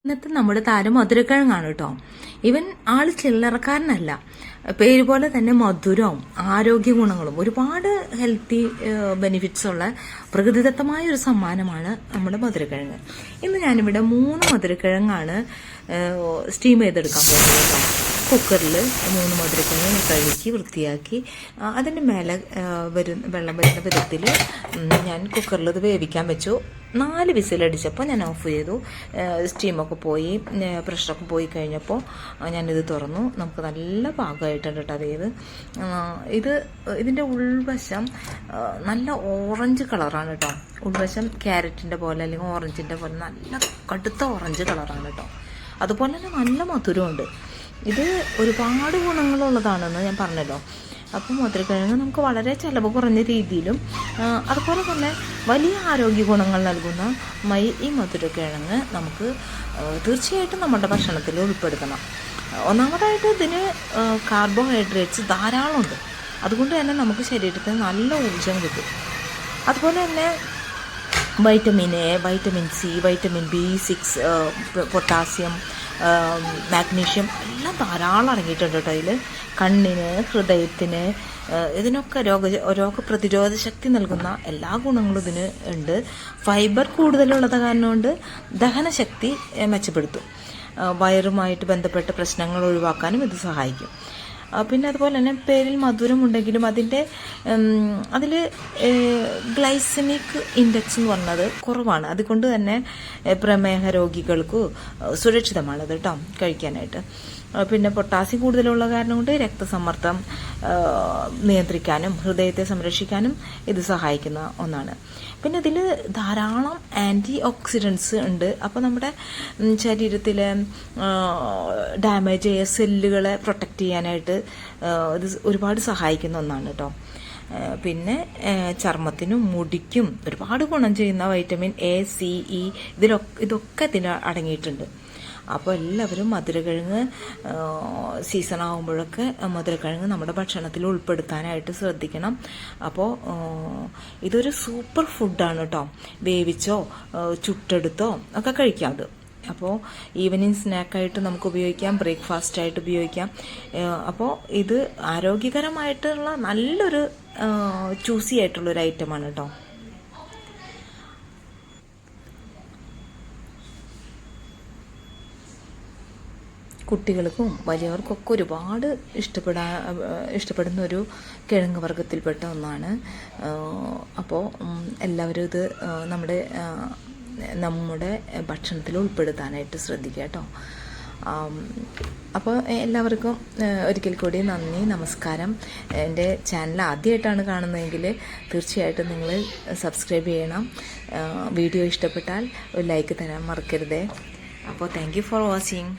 ഇന്നത്തെ നമ്മുടെ താരം മധുരക്കിഴങ്ങാണ് കേട്ടോ. ഇവൻ ആള് ചില്ലറക്കാരനല്ല. പേര് പോലെ തന്നെ മധുരവും ആരോഗ്യ ഗുണങ്ങളും ഒരുപാട് ഹെൽത്തി ബെനിഫിറ്റ്സ് ഉള്ള പ്രകൃതിദത്തമായ ഒരു സമ്മാനമാണ് നമ്മുടെ മധുരക്കിഴങ്ങ്. ഇന്ന് ഞാനിവിടെ 3 മധുരക്കിഴങ്ങാണ് സ്റ്റീം ചെയ്തെടുക്കാൻ പോകുന്നത് കേട്ടോ. കുക്കറിൽ 3 മധുരക്കിഴങ്ങ് കഴുകി വൃത്തിയാക്കി അതിൻ്റെ മേലെ വെള്ളം വരുന്ന വിധത്തിൽ ഞാൻ കുക്കറിൽ ഇത് വേവിക്കാൻ വെച്ചു. 4 വിസിലടിച്ചപ്പോൾ ഞാൻ ഓഫ് ചെയ്തു. സ്റ്റീമൊക്കെ പോയി, പ്രഷറൊക്കെ പോയി കഴിഞ്ഞപ്പോൾ ഞാനിത് തുറന്നു. നമുക്ക് നല്ല പാകമായിട്ടുണ്ട് കേട്ടോ. അതായത് ഇതിൻ്റെ ഉൾവശം നല്ല ഓറഞ്ച് കളറാണ് കേട്ടോ. ഉൾവശം ക്യാരറ്റിൻ്റെ പോലെ അല്ലെങ്കിൽ ഓറഞ്ചിൻ്റെ പോലെ നല്ല കടുത്ത ഓറഞ്ച് കളറാണ് കേട്ടോ. അതുപോലെ തന്നെ നല്ല മധുരമുണ്ട്. ഇത് ഒരുപാട് ഗുണങ്ങളുള്ളതാണെന്ന് ഞാൻ പറഞ്ഞല്ലോ. അപ്പം മധുരക്കിഴങ്ങ് നമുക്ക് വളരെ ചിലവ് കുറഞ്ഞ രീതിയിലും അതുപോലെ തന്നെ വലിയ ആരോഗ്യ ഗുണങ്ങൾ നൽകുന്ന ഈ മധുരക്കിഴങ്ങ് നമുക്ക് തീർച്ചയായിട്ടും നമ്മുടെ ഭക്ഷണത്തിൽ ഉൾപ്പെടുത്തണം. ഒന്നാമതായിട്ട് ഇതിന് കാർബോഹൈഡ്രേറ്റ്സ് ധാരാളമുണ്ട്. അതുകൊണ്ട് തന്നെ നമുക്ക് ശരീരത്തിന് നല്ല ഊർജ്ജം കിട്ടും. അതുപോലെ തന്നെ vitamin A, vitamin C, vitamin B6, potassium, magnesium എല്ലാം ധാരാളം അടങ്ങിയിട്ടുണ്ട് കേട്ടോ. അതിൽ കണ്ണിന്, ഹൃദയത്തിന്, ഇതിനൊക്കെ രോഗപ്രതിരോധ ശക്തി നൽകുന്ന എല്ലാ ഗുണങ്ങളും ഇതിന് ഉണ്ട്. ഫൈബർ കൂടുതലുള്ളത് കാരണം കൊണ്ട് ദഹനശക്തി മെച്ചപ്പെടുത്തും. വയറുമായിട്ട് ബന്ധപ്പെട്ട പ്രശ്നങ്ങൾ ഒഴിവാക്കാനും ഇത് സഹായിക്കും. പിന്നെ അതുപോലെ തന്നെ പേരിൽ മധുരമുണ്ടെങ്കിലും അതിൽ ഗ്ലൈസമിക് ഇൻഡെക്സ് എന്ന് പറഞ്ഞത് കുറവാണ്. അതുകൊണ്ട് തന്നെ പ്രമേഹ രോഗികൾക്ക് സുരക്ഷിതമാണത് കേട്ടോ കഴിക്കാനായിട്ട്. പിന്നെ പൊട്ടാസ്യം കൂടുതലുള്ള കാരണം കൊണ്ട് രക്തസമ്മർദ്ദം നിയന്ത്രിക്കാനും ഹൃദയത്തെ സംരക്ഷിക്കാനും ഇത് സഹായിക്കുന്ന ഒന്നാണ്. പിന്നെ ഇതിൽ ധാരാളം ആൻറ്റി ഓക്സിഡൻസ് ഉണ്ട്. അപ്പോൾ നമ്മുടെ ശരീരത്തിലെ ഡാമേജ് ചെയ്ത സെല്ലുകളെ പ്രൊട്ടക്റ്റ് ചെയ്യാനായിട്ട് ഇത് ഒരുപാട് സഹായിക്കുന്ന ഒന്നാണ് കേട്ടോ. പിന്നെ ചർമ്മത്തിനും മുടിക്കും ഒരുപാട് ഗുണം ചെയ്യുന്ന വൈറ്റമിൻ A, C, E ഇതൊക്കെ ഇതിന് അടങ്ങിയിട്ടുണ്ട്. അപ്പോൾ എല്ലാവരും മധുരക്കിഴങ്ങ് സീസൺ ആകുമ്പോഴൊക്കെ മധുരക്കിഴങ്ങ് നമ്മുടെ ഭക്ഷണത്തിൽ ഉൾപ്പെടുത്താനായിട്ട് ശ്രദ്ധിക്കണം. അപ്പോൾ ഇതൊരു സൂപ്പർ ഫുഡാണ് കേട്ടോ. വേവിച്ചോ ചുട്ടെടുത്തോ ഒക്കെ കഴിക്കാം അത്. അപ്പോൾ ഈവനിങ് സ്നാക്കായിട്ട് നമുക്ക് ഉപയോഗിക്കാം, ബ്രേക്ക്ഫാസ്റ്റായിട്ട് ഉപയോഗിക്കാം. അപ്പോൾ ഇത് ആരോഗ്യകരമായിട്ടുള്ള നല്ലൊരു ചൂസി ആയിട്ടുള്ളൊരു ഐറ്റമാണ് കേട്ടോ. കുട്ടികൾക്കും വലിയവർക്കൊക്കെ ഒരുപാട് ഇഷ്ടപ്പെടുന്ന ഒരു കിഴങ്ങ് വർഗ്ഗത്തിൽപ്പെട്ട ഒന്നാണ്. അപ്പോൾ എല്ലാവരും ഇത് നമ്മുടെ ഭക്ഷണത്തിൽ ഉൾപ്പെടുത്താനായിട്ട് ശ്രദ്ധിക്കുക കേട്ടോ. അപ്പോൾ എല്ലാവർക്കും ഒരിക്കൽ കൂടി നന്ദി, നമസ്കാരം. എൻ്റെ ചാനൽ ആദ്യമായിട്ടാണ് കാണുന്നതെങ്കിൽ തീർച്ചയായിട്ടും നിങ്ങൾ സബ്സ്ക്രൈബ് ചെയ്യണം. വീഡിയോ ഇഷ്ടപ്പെട്ടാൽ ഒരു ലൈക്ക് തരാൻ മറക്കരുതേ. അപ്പോൾ താങ്ക് യു ഫോർ വാച്ചിങ്.